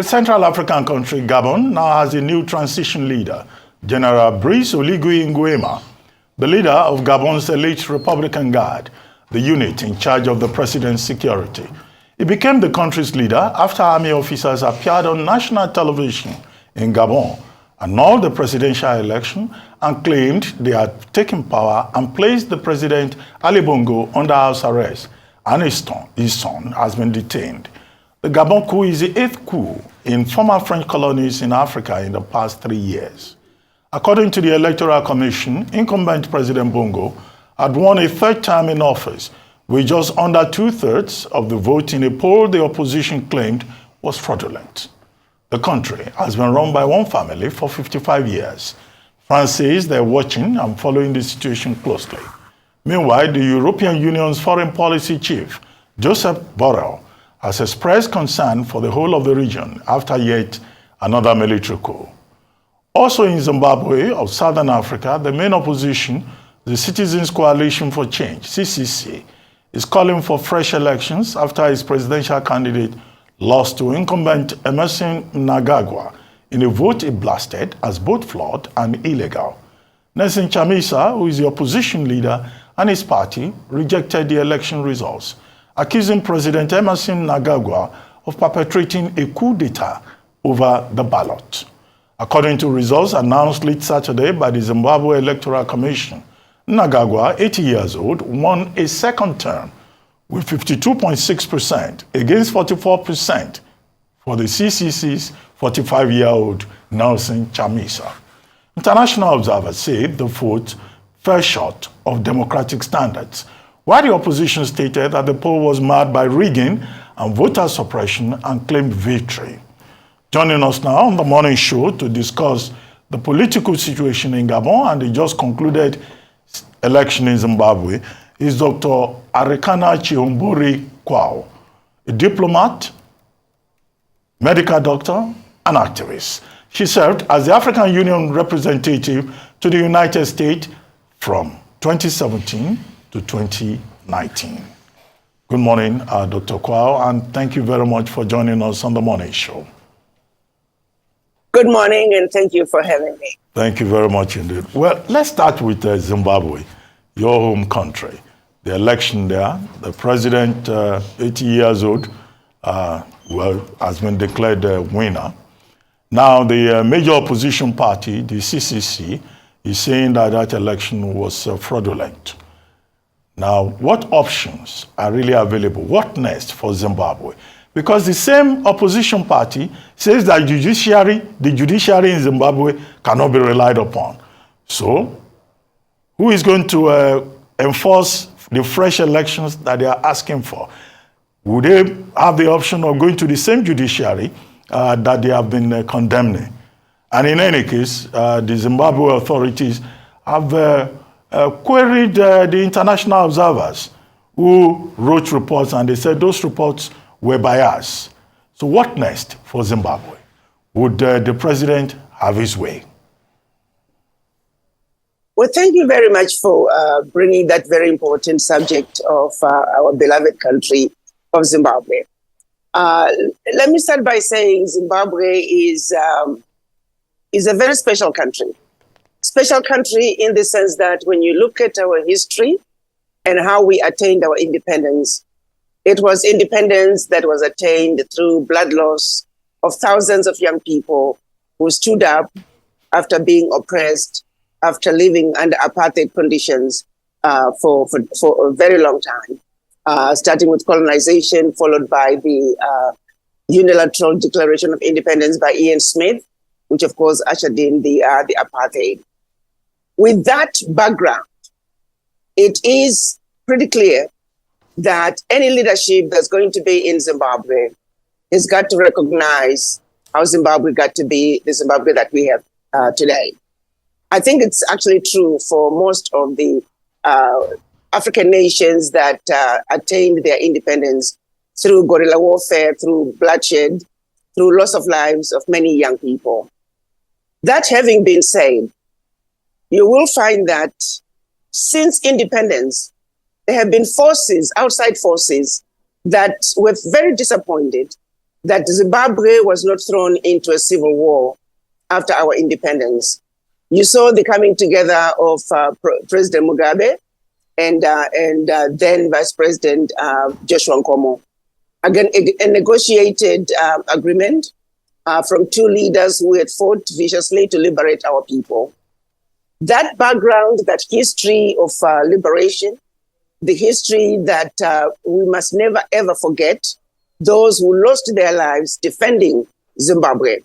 The Central African country, Gabon, now has a new transition leader, General Brice Oligui Nguema, the leader of Gabon's elite Republican Guard, the unit in charge of the president's security. He became the country's leader after army officers appeared on national television in Gabon, annulled the presidential election, and claimed they had taken power and placed the president Ali Bongo under house arrest, and his son has been detained. The Gabon coup is the 8th coup in former French colonies in Africa in the past 3 years. According to the Electoral Commission, incumbent President Bongo had won a third term in office with just under 2/3 of the vote in a poll the opposition claimed was fraudulent. The country has been run by one family for 55 years. France says they're watching and following the situation closely. Meanwhile, the European Union's foreign policy chief, Joseph Borrell, has expressed concern for the whole of the region after yet another military coup. Also in Zimbabwe of Southern Africa, the main opposition, the Citizens Coalition for Change, CCC, is calling for fresh elections after its presidential candidate lost to incumbent Emmerson Mnangagwa in a vote he blasted as both flawed and illegal. Nelson Chamisa, who is the opposition leader, and his party rejected the election results, accusing President Emmerson Mnangagwa of perpetrating a coup d'etat over the ballot. According to results announced late Saturday by the Zimbabwe Electoral Commission, Mnangagwa, 80 years old, won a second term with 52.6% against 44% for the CCC's 45-year-old Nelson Chamisa. International observers say the vote fell short of democratic standards, while the opposition stated that the poll was marred by rigging and voter suppression and claimed victory. Joining us now on the morning show to discuss the political situation in Gabon and the just concluded election in Zimbabwe is Dr. Arikana Chihombori-Quao, a diplomat, medical doctor, and activist. She served as the African Union representative to the United States from 2017 to 2019. Good morning, Dr. Quao, and thank you very much for joining us on the morning show. Good morning, and thank you for having me. Thank you very much indeed. Well, let's start with Zimbabwe, your home country. The election there, the president, 80 years old, has been declared the winner. Now, the major opposition party, the CCC, is saying that that election was fraudulent. Now, what options are really available? What next for Zimbabwe? Because the same opposition party says that the judiciary in Zimbabwe cannot be relied upon. So, who is going to enforce the fresh elections that they are asking for? Would they have the option of going to the same judiciary that they have been condemning? And in any case, the Zimbabwe authorities have queried the international observers who wrote reports, and they said those reports were biased. So what next for Zimbabwe? Would the president have his way? Well, thank you very much for bringing that very important subject of our beloved country of Zimbabwe. Let me start by saying Zimbabwe is a very special country. Special country in the sense that when you look at our history and how we attained our independence, it was independence that was attained through blood loss of thousands of young people who stood up after being oppressed, after living under apartheid conditions for a very long time, starting with colonization, followed by the unilateral declaration of independence by Ian Smith, which of course ushered in the apartheid. With that background, it is pretty clear that any leadership that's going to be in Zimbabwe has got to recognize how Zimbabwe got to be the Zimbabwe that we have today. I think it's actually true for most of the African nations that attained their independence through guerrilla warfare, through bloodshed, through loss of lives of many young people. That having been said, you will find that since independence, there have been forces, outside forces, that were very disappointed that Zimbabwe was not thrown into a civil war after our independence. You saw the coming together of President Mugabe and then Vice President Joshua Nkomo. Again, a negotiated agreement from two leaders who had fought viciously to liberate our people. That background, that history of liberation, the history that we must never ever forget, those who lost their lives defending Zimbabwe.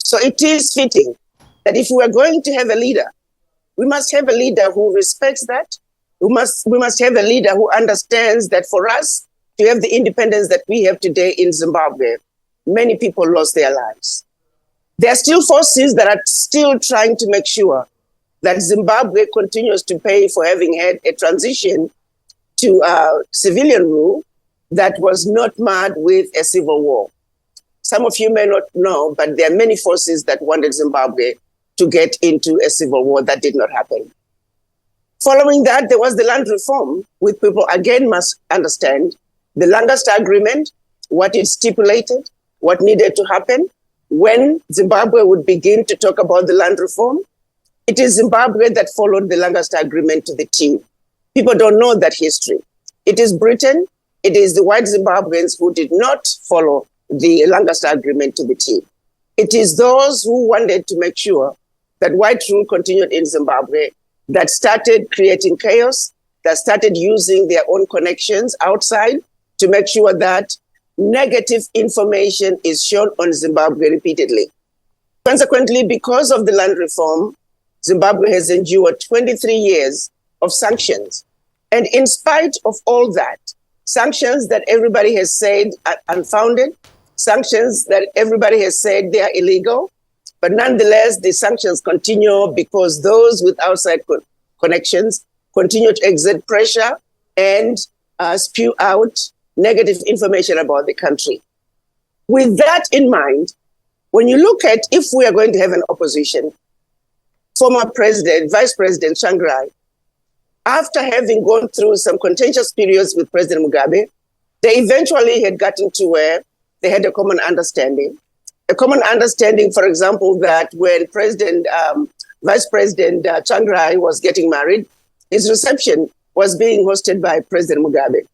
So it is fitting that if we are going to have a leader, we must have a leader who respects that. We must have a leader who understands that for us to have the independence that we have today in Zimbabwe, many people lost their lives. There are still forces that are still trying to make sure that Zimbabwe continues to pay for having had a transition to civilian rule that was not marred with a civil war. Some of you may not know, but there are many forces that wanted Zimbabwe to get into a civil war. That did not happen. Following that, there was the land reform, which people again must understand. The Lancaster Agreement, what it stipulated, what needed to happen, when Zimbabwe would begin to talk about the land reform. It is Zimbabwe that followed the Lancaster Agreement to the T. People don't know that history. It is Britain, it is the white Zimbabweans who did not follow the Lancaster Agreement to the T. It is those who wanted to make sure that white rule continued in Zimbabwe that started creating chaos, that started using their own connections outside to make sure that negative information is shown on Zimbabwe repeatedly. Consequently, because of the land reform, Zimbabwe has endured 23 years of sanctions. And in spite of all that, sanctions that everybody has said are unfounded, sanctions that everybody has said they are illegal, but nonetheless, the sanctions continue because those with outside connections continue to exert pressure and spew out negative information about the country. With that in mind, when you look at if we are going to have an opposition, former president, Vice President Tsvangirai, after having gone through some contentious periods with President Mugabe, they eventually had gotten to where they had a common understanding. A common understanding, for example, that when Vice President Tsvangirai was getting married, his reception was being hosted by President Mugabe.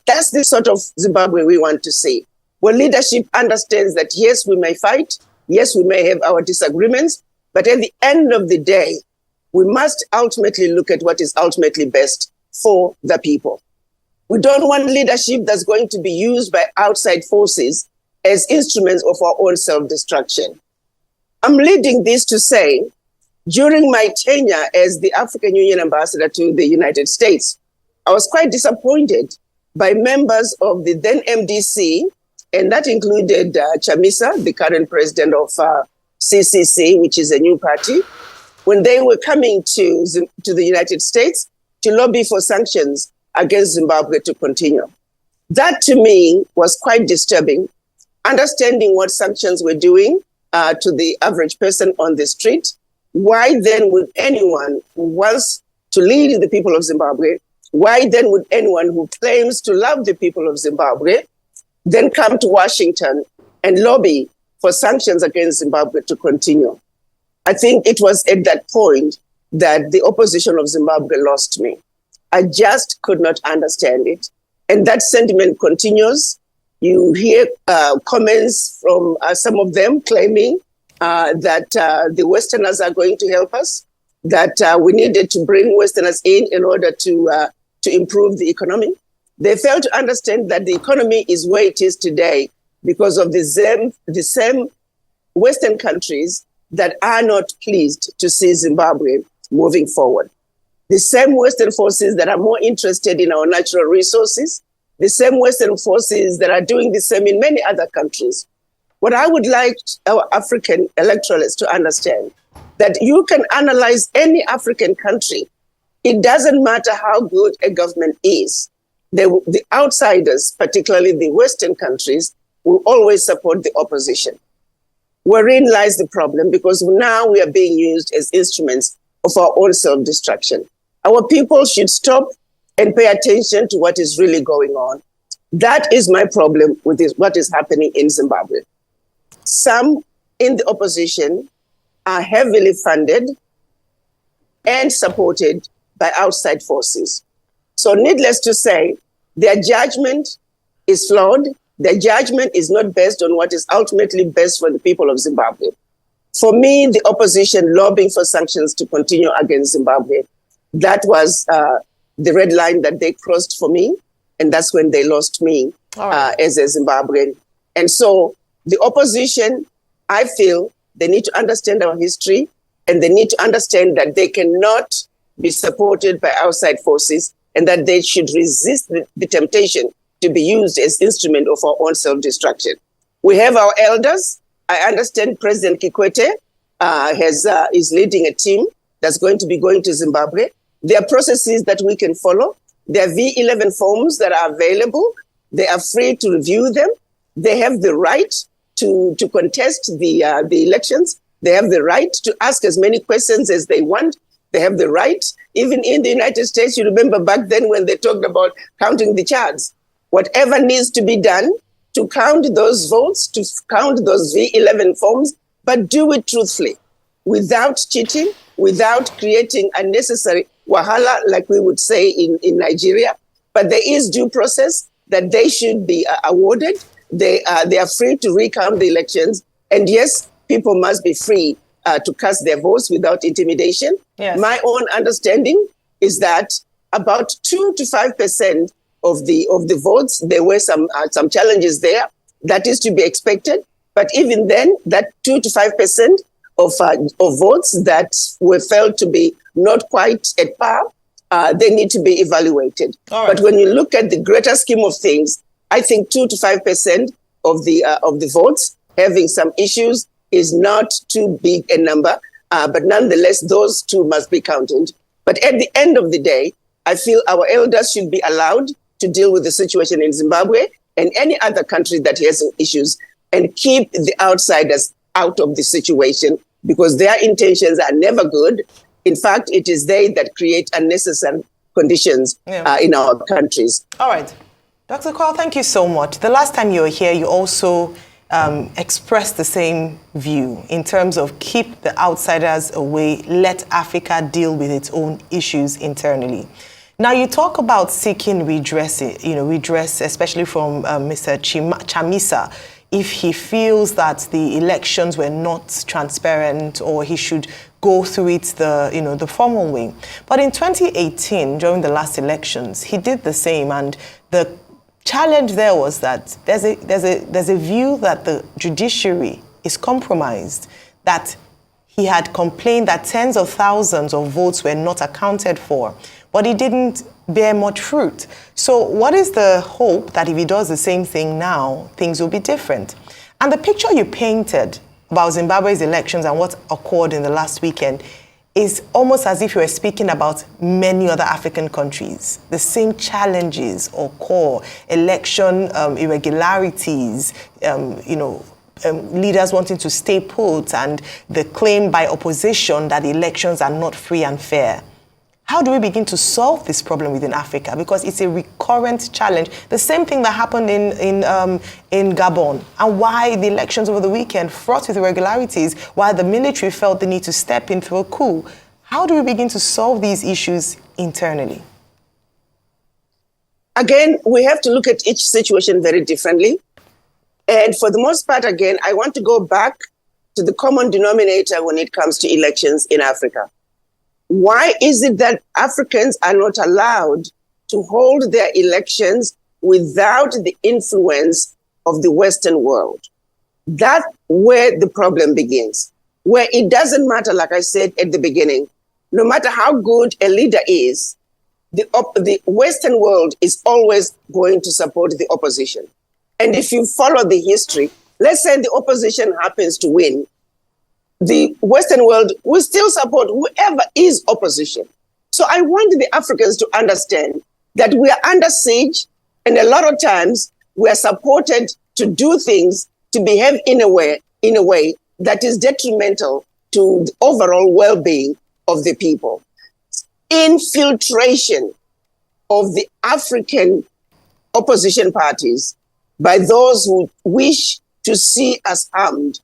That's the sort of Zimbabwe we want to see, where leadership understands that, yes, we may fight, yes, we may have our disagreements, but at the end of the day, we must ultimately look at what is ultimately best for the people. We don't want leadership that's going to be used by outside forces as instruments of our own self-destruction. I'm leading this to say, during my tenure as the African Union ambassador to the United States, I was quite disappointed by members of the then MDC, and that included Chamisa, the current president of CCC, which is a new party, when they were coming to the United States to lobby for sanctions against Zimbabwe to continue. That to me was quite disturbing, understanding what sanctions were doing to the average person on the street. Why then would anyone who wants to lead the people of Zimbabwe, why then would anyone who claims to love the people of Zimbabwe then come to Washington and lobby for sanctions against Zimbabwe to continue? I think it was at that point that the opposition of Zimbabwe lost me. I just could not understand it. And that sentiment continues. You hear comments from some of them claiming that the Westerners are going to help us, that we needed to bring Westerners in order to improve the economy. They fail to understand that the economy is where it is today because of the same Western countries that are not pleased to see Zimbabwe moving forward. The same Western forces that are more interested in our natural resources, the same Western forces that are doing the same in many other countries. What I would like our African electorates to understand, that you can analyze any African country. It doesn't matter how good a government is. The outsiders, particularly the Western countries, will always support the opposition. Wherein lies the problem, because now we are being used as instruments of our own self-destruction. Our people should stop and pay attention to what is really going on. That is my problem with this, what is happening in Zimbabwe. Some in the opposition are heavily funded and supported by outside forces. So needless to say, their judgment is flawed. Their judgment is not based on what is ultimately best for the people of Zimbabwe. For me, the opposition lobbying for sanctions to continue against Zimbabwe, that was the red line that they crossed for me. And that's when they lost me as a Zimbabwean. And so the opposition, I feel they need to understand our history, and they need to understand that they cannot be supported by outside forces, and that they should resist the temptation to be used as instrument of our own self-destruction. We have our elders. I understand President Kikwete is leading a team that's going to be going to Zimbabwe. There are processes that we can follow. There are V11 forms that are available. They are free to review them. They have the right to contest the elections. They have the right to ask as many questions as they want. They have the right, even in the United States, you remember back then when they talked about counting the charts. Whatever needs to be done to count those votes, to count those V11 forms, but do it truthfully, without cheating, without creating unnecessary wahala, like we would say in Nigeria. But there is due process that they should be awarded. They are free to recount the elections. And yes, people must be free to cast their votes without intimidation. Yes. My own understanding is that about 2 to 5% of the votes, there were some challenges there. That is to be expected. But even then, that 2 to 5% of votes that were felt to be not quite at par, they need to be evaluated. Right. But when you look at the greater scheme of things, I think 2 to 5% of the votes having some issues is not too big a number. But nonetheless, those two must be counted. But at the end of the day, I feel our elders should be allowed to deal with the situation in Zimbabwe and any other country that has issues, and keep the outsiders out of the situation, because their intentions are never good. In fact, it is they that create unnecessary conditions in our countries. All right. Dr. Quao, thank you so much. The last time you were here, you also expressed the same view in terms of keep the outsiders away, let Africa deal with its own issues internally. Now, you talk about seeking redress, especially from Mr. Chamisa, if he feels that the elections were not transparent, or he should go through it the formal way. But in 2018, during the last elections, he did the same, and the challenge there was that there's a view that the judiciary is compromised, that he had complained that tens of thousands of votes were not accounted for, but it didn't bear much fruit. So what is the hope that if he does the same thing now, things will be different? And the picture you painted about Zimbabwe's elections and what occurred in the last weekend is almost as if you were speaking about many other African countries. The same challenges occur, election irregularities, leaders wanting to stay put, and the claim by opposition that the elections are not free and fair. How do we begin to solve this problem within Africa? Because it's a recurrent challenge. The same thing that happened in Gabon, and why the elections over the weekend fraught with irregularities, why the military felt the need to step in through a coup. How do we begin to solve these issues internally? Again, we have to look at each situation very differently. And for the most part, again, I want to go back to the common denominator when it comes to elections in Africa. Why is it that Africans are not allowed to hold their elections without the influence of the Western world? That's where the problem begins, where it doesn't matter, like I said at the beginning, no matter how good a leader is, the Western world is always going to support the opposition. And if you follow the history, let's say the opposition happens to win, the Western world will still support whoever is opposition. So I want the Africans to understand that we are under siege, and a lot of times we are supported to do things, to behave in a way that is detrimental to the overall well-being of the people. Infiltration of the African opposition parties, by those who wish to see us harmed,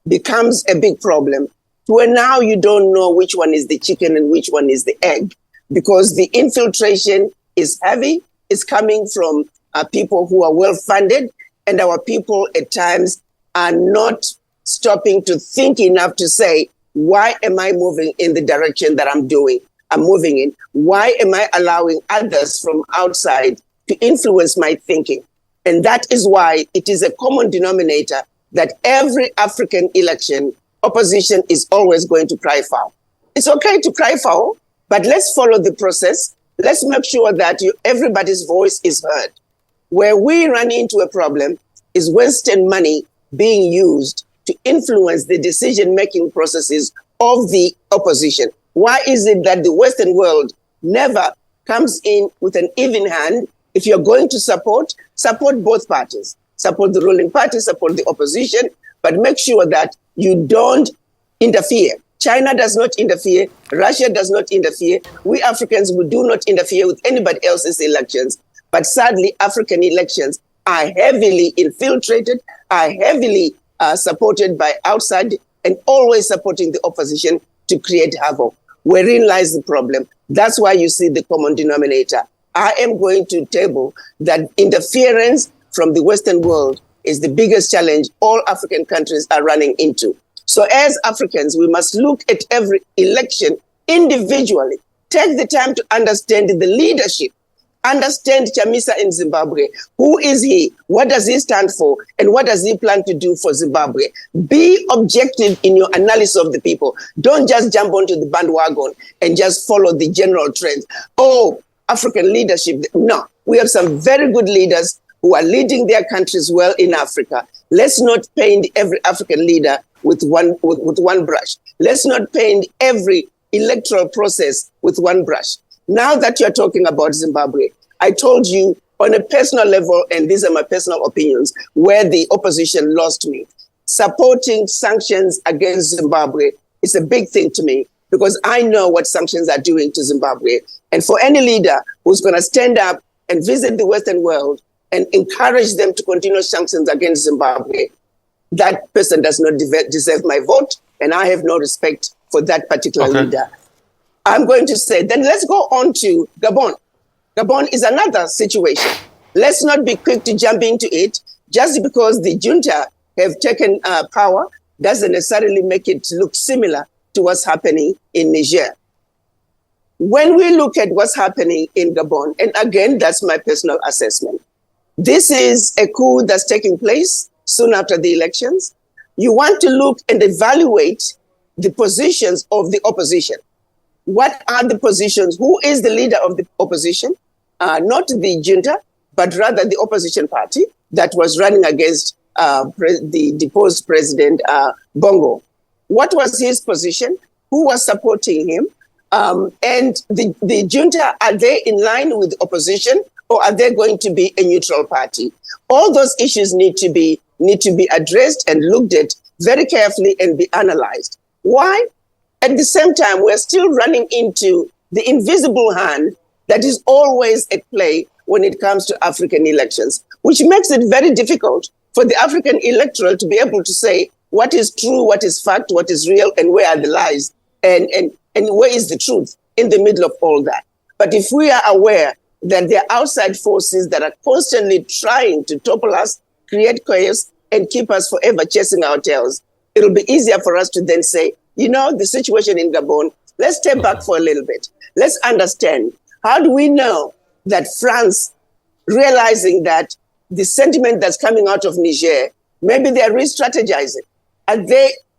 becomes a big problem, where now you don't know which one is the chicken and which one is the egg, because the infiltration is heavy. It's coming from people who are well-funded, and our people at times are not stopping to think enough to say, why am I moving in the direction that I'm moving in? Why am I allowing others from outside to influence my thinking? And that is why it is a common denominator that every African election, opposition is always going to cry foul. It's okay to cry foul, but let's follow the process. Let's make sure that everybody's voice is heard. Where we run into a problem is Western money being used to influence the decision-making processes of the opposition. Why is it that the Western world never comes in with an even hand? If you're going to support both parties. Support the ruling party, support the opposition, but make sure that you don't interfere. China does not interfere. Russia does not interfere. We Africans, we do not interfere with anybody else's elections. But sadly, African elections are heavily infiltrated, are heavily supported by outside, and always supporting the opposition to create havoc. Wherein lies the problem. That's why you see the common denominator. I am going to table that interference from the Western world is the biggest challenge all African countries are running into. So as Africans, we must look at every election individually. Take the time to understand the leadership. Understand Chamisa in Zimbabwe. Who is he? What does he stand for? And what does he plan to do for Zimbabwe? Be objective in your analysis of the people. Don't just jump onto the bandwagon and just follow the general trends. Oh, African leadership. No, we have some very good leaders who are leading their countries well in Africa. Let's not paint every African leader with one brush. Let's not paint every electoral process with one brush. Now that you're talking about Zimbabwe, I told you on a personal level, and these are my personal opinions, where the opposition lost me. Supporting sanctions against Zimbabwe is a big thing to me because I know what sanctions are doing to Zimbabwe. And for any leader who's going to stand up and visit the Western world and encourage them to continue sanctions against Zimbabwe, that person does not deserve my vote, and I have no respect for that particular leader. I'm going to say, then let's go on to Gabon. Gabon is another situation. Let's not be quick to jump into it. Just because the junta have taken power doesn't necessarily make it look similar to what's happening in Niger. When we look at what's happening in Gabon, and again, that's my personal assessment, this is a coup that's taking place soon after the elections. You want to look and evaluate the positions of the opposition. What are the positions? Who is the leader of the opposition? Not the junta, but rather the opposition party that was running against the deposed president, Bongo. What was his position? Who was supporting him? And the junta, are they in line with the opposition, or are they going to be a neutral party? All those issues need to be addressed and looked at very carefully and be analyzed. Why? At the same time, we're still running into the invisible hand that is always at play when it comes to African elections, which makes it very difficult for the African electorate to be able to say what is true, what is fact, what is real, and where are the lies, and where is the truth in the middle of all that. But if we are aware that there are outside forces that are constantly trying to topple us, create chaos, and keep us forever chasing our tails, it'll be easier for us to then say, you know, the situation in Gabon, let's step back for a little bit. Let's understand, how do we know that France, realizing that the sentiment that's coming out of Niger, maybe they're re-strategizing.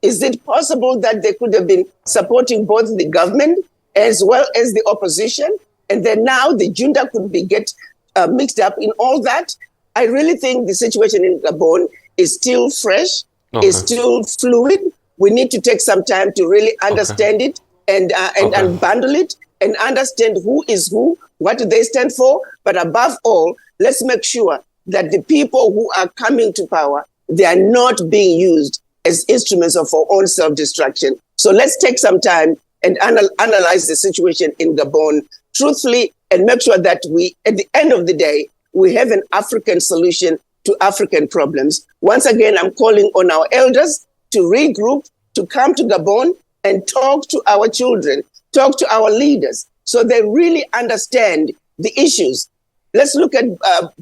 Is it possible that they could have been supporting both the government as well as the opposition? And then now the junta could get mixed up in all that? I really think the situation in Gabon is still fresh, is still fluid. We need to take some time to really understand it and unbundle it and understand who is who, what do they stand for. But above all, let's make sure that the people who are coming to power, they are not being used as instruments of our own self-destruction. So let's take some time and analyze the situation in Gabon truthfully and make sure that we, at the end of the day, we have an African solution to African problems. Once again, I'm calling on our elders to regroup, to come to Gabon and talk to our children, talk to our leaders, so they really understand the issues. Let's look at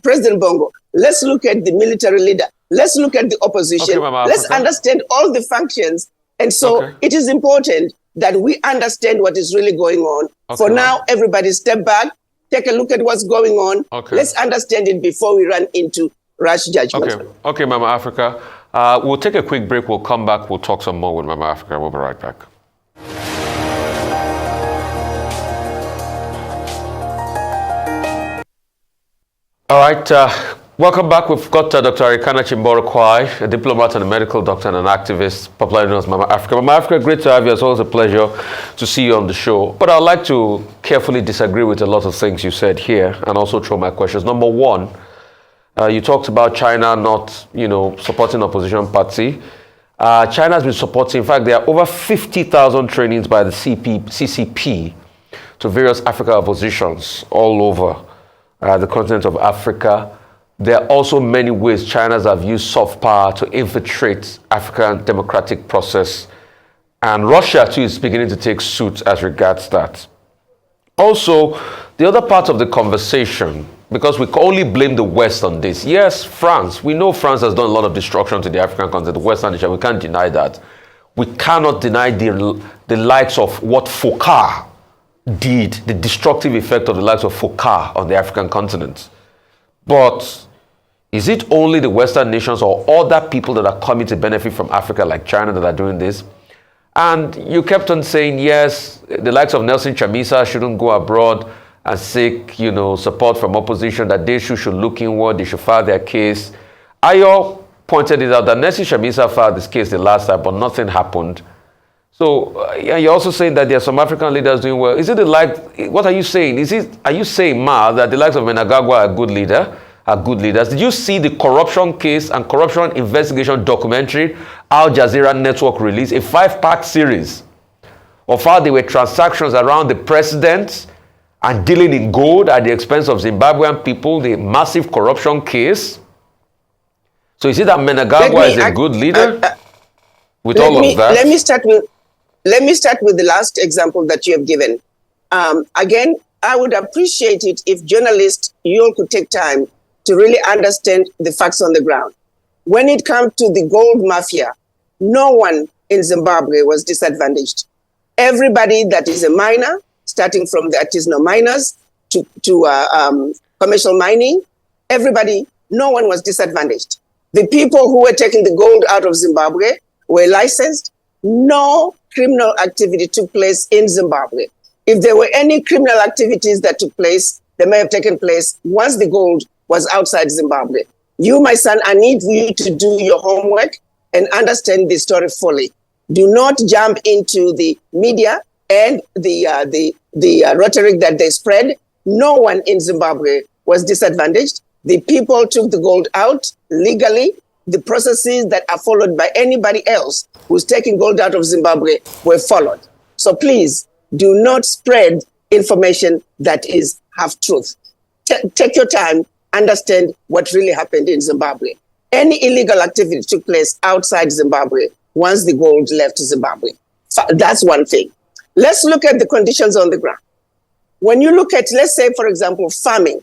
President Bongo. Let's look at the military leader. Let's look at the opposition. Okay, let's understand all the functions. And so it is important that we understand what is really going on. For now, everybody step back, take a look at what's going on. Let's understand it before we run into rash judgment. Okay, Mama Africa. We'll take a quick break. We'll come back. We'll talk some more with Mama Africa. We'll be right back. All right, welcome back. We've got Dr. Arikana Chihombori-Quao, a diplomat and a medical doctor and an activist, popularly known as Mama Africa. Mama Africa, great to have you. It's always a pleasure to see you on the show. But I'd like to carefully disagree with a lot of things you said here and also throw my questions. Number one, you talked about China not, supporting opposition party. China has been supporting, in fact, there are over 50,000 trainings by the CCP to various African oppositions all over the continent of Africa. There are also many ways China have used soft power to infiltrate African democratic process. And Russia, too, is beginning to take suit as regards that. Also, the other part of the conversation, because we can only blame the West on this. Yes, France. We know France has done a lot of destruction to the African continent, the Western nation. We can't deny that. We cannot deny the likes of what Foucault did, the destructive effect of the likes of Foucault on the African continent. But is it only the Western nations or other people that are coming to benefit from Africa, like China, that are doing this? And you kept on saying, yes, the likes of Nelson Chamisa shouldn't go abroad and seek, support from opposition, that they should look inward, they should file their case. Ayo pointed it out that Nelson Chamisa filed this case the last time, but nothing happened. So you're also saying that there are some African leaders doing well. Is it what are you saying? Are you saying, Ma, that the likes of Menagagwa are good leaders? Did you see the corruption case and corruption investigation documentary Al Jazeera Network released, a 5-part series of how there were transactions around the president and dealing in gold at the expense of Zimbabwean people, the massive corruption case? So is it that Menagagwa is a good leader with all of that? Let me start with the last example that you have given. Again, I would appreciate it if journalists, you all could take time to really understand the facts on the ground. When it comes to the gold mafia, no one in Zimbabwe was disadvantaged. Everybody that is a miner, starting from the artisanal miners to commercial mining, no one was disadvantaged. The people who were taking the gold out of Zimbabwe were licensed. No criminal activity took place in Zimbabwe. If there were any criminal activities that took place, they may have taken place once the gold was outside Zimbabwe. You, my son, I need you to do your homework and understand the story fully. Do not jump into the media and the rhetoric that they spread. No one in Zimbabwe was disadvantaged. The people took the gold out legally. The processes that are followed by anybody else who's taking gold out of Zimbabwe were followed. So please do not spread information that is half truth. Take your time, understand what really happened in Zimbabwe. Any illegal activity took place outside Zimbabwe once the gold left Zimbabwe. That's one thing. Let's look at the conditions on the ground. When you look at, let's say, for example, farming,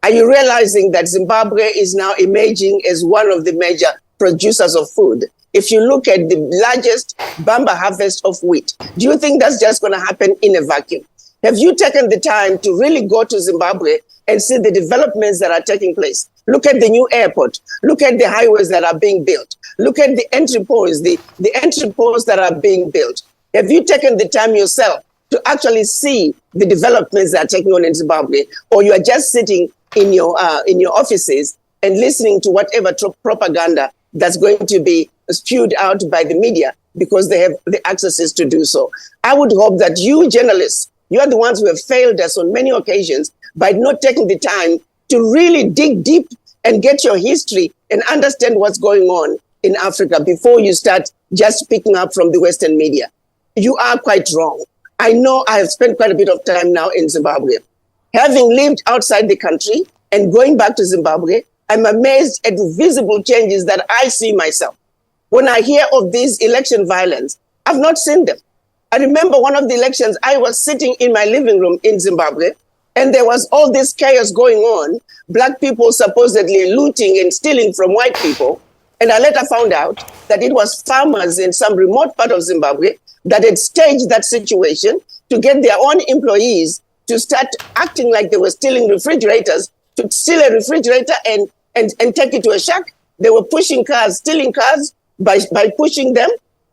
are you realizing that Zimbabwe is now emerging as one of the major producers of food? If you look at the largest Bamba harvest of wheat, do you think that's just going to happen in a vacuum? Have you taken the time to really go to Zimbabwe and see the developments that are taking place? Look at the new airport. Look at the highways that are being built. Look at the entry points, the entry points that are being built. Have you taken the time yourself to actually see the developments that are taking on in Zimbabwe? Or you are just sitting in your offices and listening to whatever propaganda that's going to be spewed out by the media because they have the accesses to do so? I would hope that you journalists, you are the ones who have failed us on many occasions by not taking the time to really dig deep and get your history and understand what's going on in Africa before you start just picking up from the Western media. You are quite wrong. I know I have spent quite a bit of time now in Zimbabwe. Having lived outside the country and going back to Zimbabwe, I'm amazed at the visible changes that I see myself. When I hear of these election violence, I've not seen them. I remember one of the elections, I was sitting in my living room in Zimbabwe, and there was all this chaos going on, black people supposedly looting and stealing from white people. And I later found out that it was farmers in some remote part of Zimbabwe that had staged that situation to get their own employees to start acting like they were stealing refrigerators, to steal a refrigerator and take it to a shack. They were pushing cars, stealing cars by pushing them.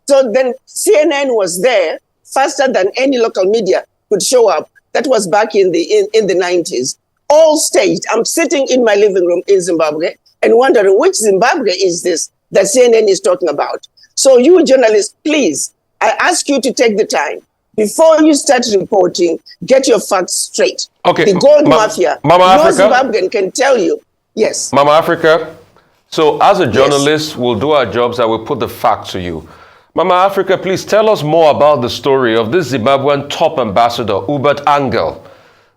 So then CNN was there faster than any local media could show up. That was back in the 90s. All staged. I'm sitting in my living room in Zimbabwe and wondering which Zimbabwe is this that CNN is talking about. So you journalists, please, I ask you to take the time. Before you start reporting, get your facts straight. Okay. The gold mafia, Mama no Africa, Zimbabwean can tell you. Yes. Mama Africa, so as a journalist, we'll do our jobs and we'll put the facts to you. Mama Africa, please tell us more about the story of this Zimbabwean top ambassador, Hubert Angel,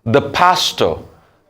the pastor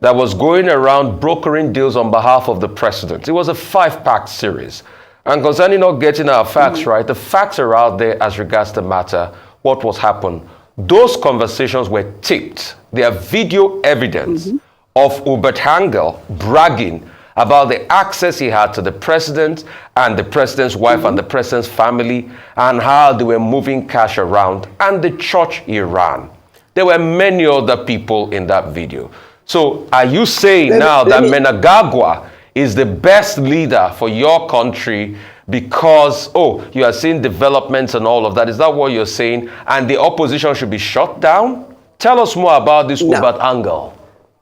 that was going around brokering deals on behalf of the president. It was a 5-pack series. And concerning not getting our facts right, the facts are out there as regards the matter, what was happened. Those conversations were taped. There are video evidence of Hubert Angel bragging about the access he had to the president and the president's wife and the president's family, and how they were moving cash around, and the church he ran. There were many other people in that video. So are you saying now that Mnangagwa is the best leader for your country because, you are seeing developments and all of that? Is that what you're saying? And the opposition should be shut down? Tell us more about this Hubert Angel,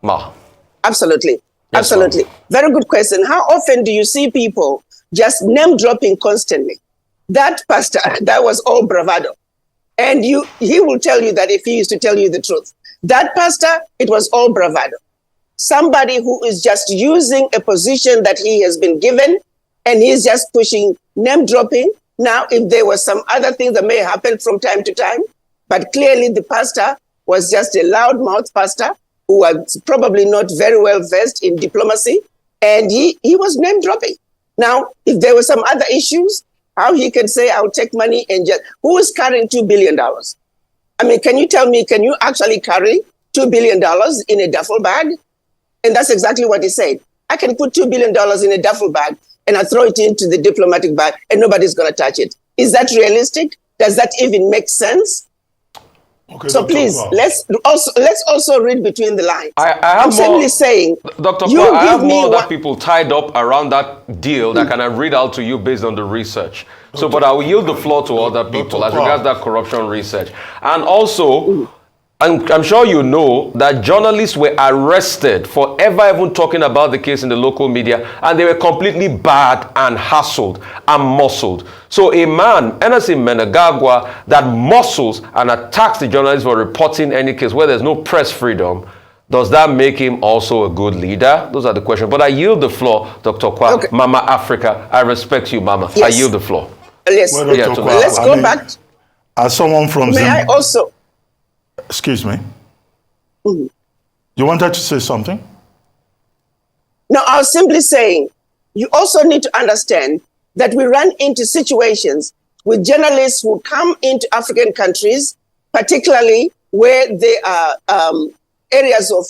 Ma. Absolutely. Yes, Absolutely. Very good question. How often do you see people just name dropping constantly? That pastor, that was all bravado. And he will tell you that if he used to tell you the truth. That pastor, it was all bravado. Somebody who is just using a position that he has been given, and he's just pushing name dropping. Now, if there were some other things that may happen from time to time, but clearly the pastor was just a loudmouth pastor who was probably not very well versed in diplomacy, and he was name dropping. Now, if there were some other issues, how he can say, I'll take money and just, who is carrying $2 billion? I mean, can you tell me, can you actually carry $2 billion in a duffel bag? And that's exactly what he said. I can put $2 billion in a duffel bag and I throw it into the diplomatic bag and nobody's going to touch it. Is that realistic? Does that even make sense? Okay, so Dr. please, Quao. let's also read between the lines. I'm simply saying, Dr. you Quao, I have give me more other people tied up around that deal that can I read out to you based on the research. So, but I will yield the floor to other people Dr. as Quao. regards that corruption research. And also, I'm sure you know that journalists were arrested for ever even talking about the case in the local media, and they were completely barred and hassled and muscled. So a man, Emerson Mnangagwa, that muscles and attacks the journalists for reporting any case where there's no press freedom, does that make him also a good leader? Those are the questions. But I yield the floor, Dr. Quao. Okay. Mama Africa, I respect you, Mama. Yes. I yield the floor. Let's, Well, Dr. Yeah, Quao, let's I go mean, back. As someone from May I Zimbabwe, also... excuse me. You wanted to say something? No, I was simply saying, you also need to understand that we run into situations with journalists who come into African countries, particularly where there are areas of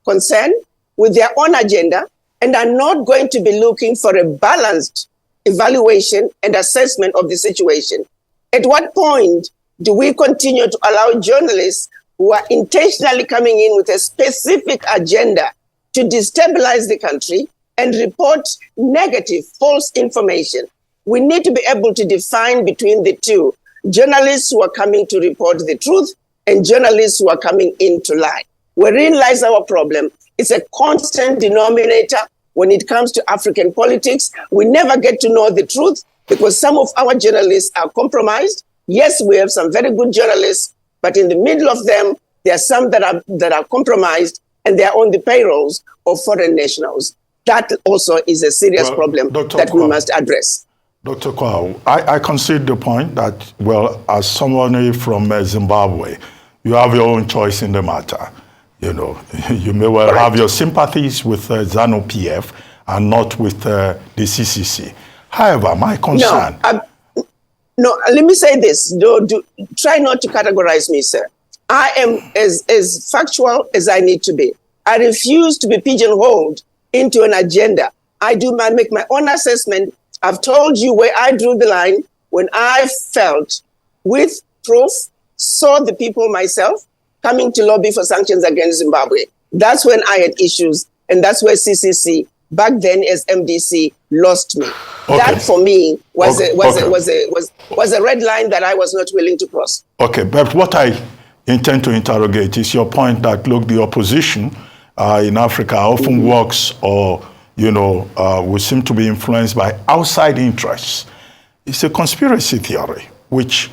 concern with their own agenda, and are not going to be looking for a balanced evaluation and assessment of the situation. At what point do we continue to allow journalists who are intentionally coming in with a specific agenda to destabilize the country and report negative, false information? We need to be able to define between the two: journalists who are coming to report the truth and journalists who are coming in to lie. Wherein lies our problem. It's a constant denominator when it comes to African politics. We never get to know the truth because some of our journalists are compromised. Yes, we have some very good journalists, but in the middle of them, there are some that are compromised and they are on the payrolls of foreign nationals. That also is a serious problem Dr. that we Quao. must address. Dr. Quao, I concede the point that, well, as someone from Zimbabwe, you have your own choice in the matter. you know, you may well have your sympathies with ZANU-PF and not with the CCC. However, my concern... No, let me say this. Try not to categorize me, sir. I am as factual as I need to be. I refuse to be pigeonholed into an agenda. I make my own assessment. I've told you where I drew the line when I felt, with proof, saw the people myself coming to lobby for sanctions against Zimbabwe. That's when I had issues, and that's where CCC, back then as MDC, lost me. Okay. That for me was a red line that I was not willing to cross. Okay, but what I intend to interrogate is your point that, look, the opposition in Africa often works or, you know, will seem to be influenced by outside interests. It's a conspiracy theory, which,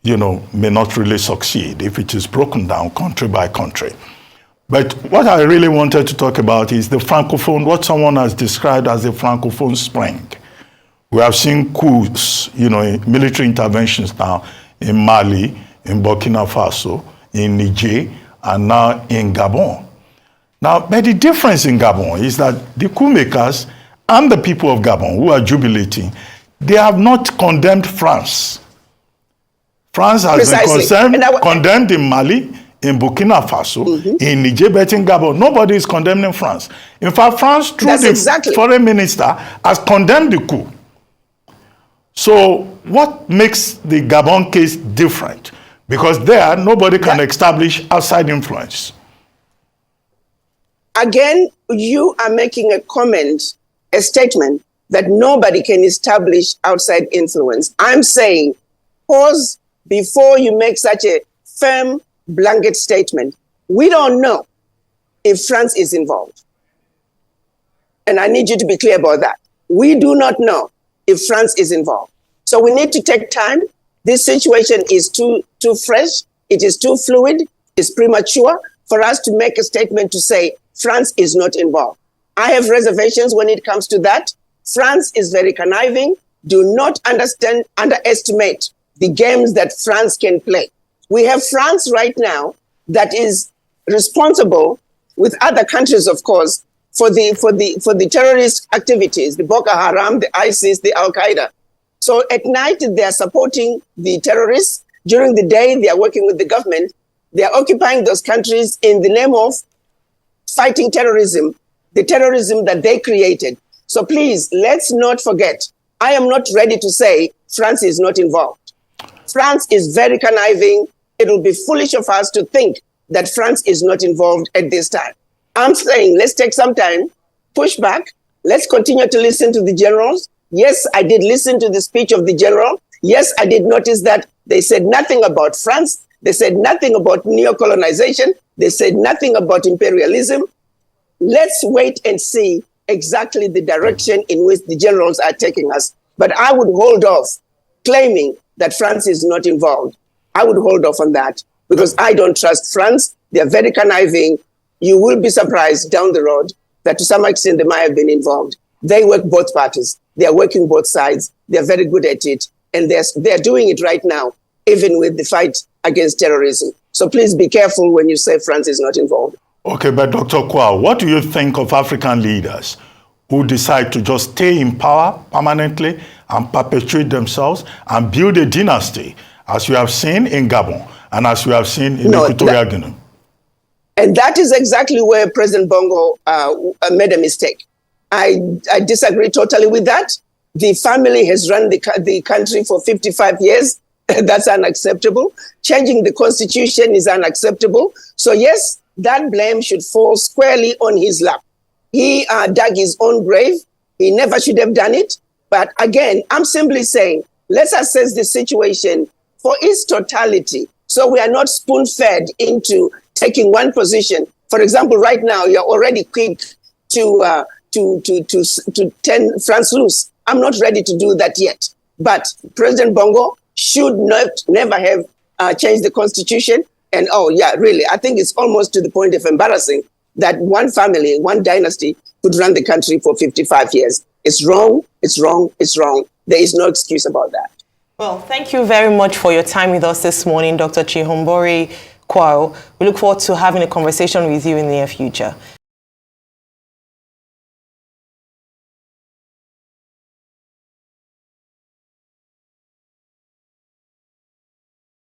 you know, may not really succeed if it is broken down country by country. But what I really wanted to talk about is the Francophone, what someone has described as the Francophone spring. We have seen coups, you know, military interventions now in Mali, in Burkina Faso, in Niger, and now in Gabon. Now, but the difference in Gabon is that the coup makers and the people of Gabon who are jubilating, they have not condemned France. France has been condemned in Mali, in Burkina Faso, in Niger, but in Gabon, nobody is condemning France. In fact, France, through the foreign minister, has condemned the coup. So what makes the Gabon case different? Because there, nobody can establish outside influence. Again, you are making a comment, a statement that nobody can establish outside influence. I'm saying, pause before you make such a firm blanket statement. We don't know if France is involved. And I need you to be clear about that. We do not know if France is involved. So we need to take time. This situation is too fresh. It is too fluid. It's premature for us to make a statement to say France is not involved. I have reservations when it comes to that. France is very conniving. Do not underestimate the games that France can play. We have France right now that is responsible, with other countries, of course, for the terrorist activities, the Boko Haram, the ISIS, the Al-Qaeda. So at night, they are supporting the terrorists. During the day, they are working with the government. They are occupying those countries in the name of fighting terrorism, the terrorism that they created. So please, let's not forget, I am not ready to say France is not involved. France is very conniving. It will be foolish of us to think that France is not involved at this time. I'm saying let's take some time, push back. Let's continue to listen to the generals. Yes, I did listen to the speech of the general. Yes, I did notice that they said nothing about France. They said nothing about neo-colonization. They said nothing about imperialism. Let's wait and see exactly the direction in which the generals are taking us. But I would hold off claiming that France is not involved. I would hold off on that because I don't trust France. They're very conniving. You will be surprised down the road that to some extent they might have been involved. They work both parties. They are working both sides. They're very good at it. And they're doing it right now, even with the fight against terrorism. So please be careful when you say France is not involved. Okay, but Dr. Quao, what do you think of African leaders who decide to just stay in power permanently and perpetuate themselves and build a dynasty, as we have seen in Gabon and as we have seen in Equatorial Guinea? And that is exactly where President Bongo made a mistake. I disagree totally with that. The family has run the country for 55 years. That's unacceptable. Changing the constitution is unacceptable. So yes, that blame should fall squarely on his lap. He dug his own grave. He never should have done it. But again, I'm simply saying, let's assess the situation for its totality. So we are not spoon-fed into taking one position. For example, right now, you're already quick to turn France loose. I'm not ready to do that yet. But President Bongo should never have changed the constitution. And oh yeah, really, I think it's almost to the point of embarrassing that one family, one dynasty could run the country for 55 years. It's wrong, it's wrong, it's wrong. There is no excuse about that. Well, thank you very much for your time with us this morning, Dr. Chihombori-Quao. Chihombori-Quao. We look forward to having a conversation with you in the near future.